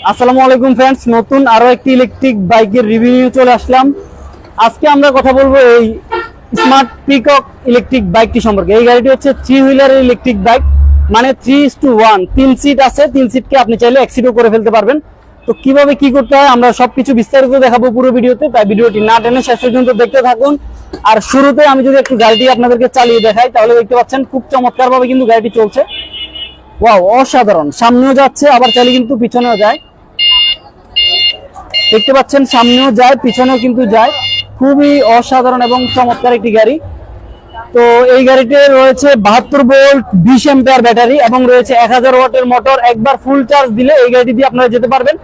আসসালামু আলাইকুম ফ্রেন্ডস, নতুন আরো একটি ইলেকট্রিক বাইকের রিভিউ নিয়ে চলে আসলাম। আজকে আমরা কথা বলবো এই স্মার্ট পিকক ইলেকট্রিক বাইকটি সম্পর্কে। এই গাড়িটি হচ্ছে 3 হুইলারের ইলেকট্রিক বাইক, মানে 3:1, 3 সিট আছে। 3 সিটকে আপনি চাইলে এক সিটও করে ফেলতে পারবেন। তো কিভাবে কি করতে হয় আমরা সবকিছু বিস্তারিত দেখাবো পুরো ভিডিওতে, তাই ভিডিওটি না টেনে শেষ পর্যন্ত দেখতে থাকুন। আর শুরুতে আমি যদি একটু গাড়িটি আপনাদেরকে চালিয়ে দেখাই, তাহলে দেখতে পাচ্ছেন খুব চমৎকার ভাবে কিন্তু গাড়িটি চলছে। ওয়াও, অসাধারণ। সামনেও যাচ্ছে, আবার চাইলে কিন্তু পিছনেও যায়। দেখতে পাচ্ছেন সামনেও যায়, পিছনেও কিন্তু যায়। খুবই অসাধারণ এবং চমৎকার একটি গাড়ি। তো এই গাড়িতে রয়েছে 72 ভোল্ট 20 অ্যাম্পিয়ার ব্যাটারি এবং রয়েছে 1000 ওয়াটের মোটর। একবার ফুল চার্জ দিলে এই গাড়িটি দিয়ে আপনারা যেতে পারবেন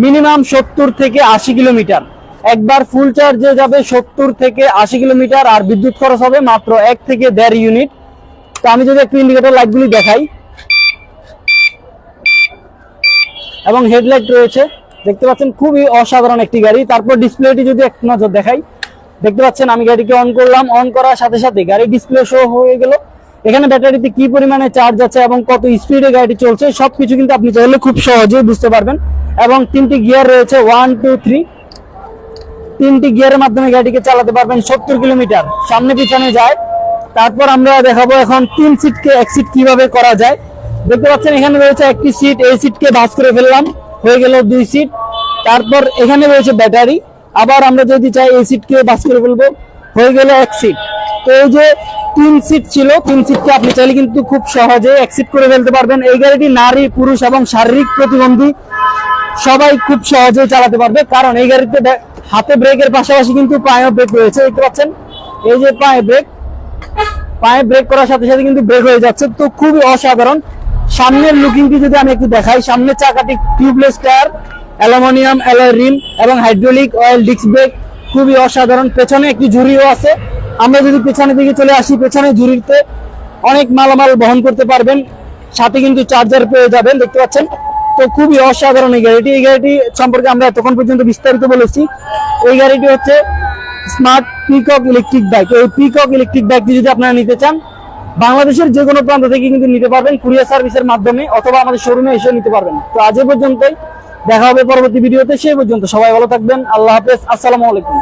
মিনিমাম 70 থেকে 80 কিলোমিটার। একবার ফুল চার্জে যাবে 70 থেকে 80 কিলোমিটার, আর বিদ্যুৎ খরচ হবে মাত্র 1 থেকে 1.5 ইউনিট। তো আমি যদি একটু ইন্ডিকেটর লাইটগুলি দেখাই, এবং হেডলাইট রয়েছে, দেখতে পাচ্ছেন খুবই অসাধারণ একটি গাড়ি। তারপর ডিসপ্লেটি যদি এক নজর দেখাই, দেখতে পাচ্ছেন আমি গাড়িকে অন করলাম, অন করার সাথে সাথে গাড়ির ডিসপ্লে শো হয়ে গেল। এখানে ব্যাটারিতে কি পরিমাণে চার্জ আছে এবং কত স্পিডে গাড়িটি চলছে সবকিছু কিন্তু আপনি চাইলে খুব সহজেই বুঝতে পারবেন। এবং 3টি গিয়ার রয়েছে, 1, 2, 3। 3টি গিয়ারের মাধ্যমে গাড়িটিকে চালাতে পারবেন 70 কিলোমিটার, সামনে পিছনে যায়। তারপর আমরা দেখাবো এখন 3 সিটকে 1 সিট কিভাবে করা যায়। দেখতে পাচ্ছেন এখানে রয়েছে একটি সিট, এই সিটকে ভাঁজ করে ফেললাম, হয়ে গেল 2 সিট। তারপর এখানে রয়েছে ব্যাটারি, আবার আমরা যদি চাই এই সিটকে ভাঁজ করে ফেলবো, হয়ে গেল 1 সিট। তো এই যে 3 সিট ছিল, 3 সিটকে আপনি চাইলে কিন্তু খুব সহজে 1 সিট করে ফেলতে পারবেন। এই গাড়িটি নারী, পুরুষ এবং শারীরিক প্রতিবন্ধী সবাই খুব সহজে চালাতে পারবে, কারণ এই গাড়িতে হাতে ব্রেকের পাশাপাশি কিন্তু পায়ে ব্রেক রয়েছে। দেখতে পাচ্ছেন এই যে পায়ে ব্রেক করার সাথে সাথে কিন্তু ব্রেক হয়ে যাচ্ছে। তো খুবই অসাধারণ। সামনের লুকিংটি যদি আমি একটু দেখাই, সামনের চাকাটি tubeless tyre, aluminium alloy rim এবং হাইড্রোলিক অয়েল ডিস্ক ব্রেক, খুবই অসাধারণ। পেছনে একটি ঝুড়িও আছে। আমরা যদি পেছনের দিকে চলে আসি, পেছনে ঝুড়িতে অনেক মালামাল বহন করতে পারবেন, সাথে কিন্তু চার্জার পেয়ে যাবেন। দেখতে পাচ্ছেন, তো খুবই অসাধারণ এই গাড়িটি। এই গাড়িটি সম্পর্কে আমরা এতক্ষণ পর্যন্ত বিস্তারিত বলেছি। এই গাড়িটি হচ্ছে স্মার্ট পিকক ইলেকট্রিক বাইক। এই পিকক ইলেকট্রিক বাইকটি যদি আপনারা নিতে চান, বাংলাদেশের যে কোনো প্রান্ত থেকে কিন্তু নিতে পারবেন কুরিয়ার সার্ভিসের মাধ্যমে, অথবা আমাদের শোরুমে এসে নিতে পারবেন। তো আজ পর্যন্তই, দেখা হবে পরবর্তী ভিডিওতে। সেই পর্যন্ত সবাই ভালো থাকবেন। আল্লাহ হাফেজ, আসসালামু আলাইকুম।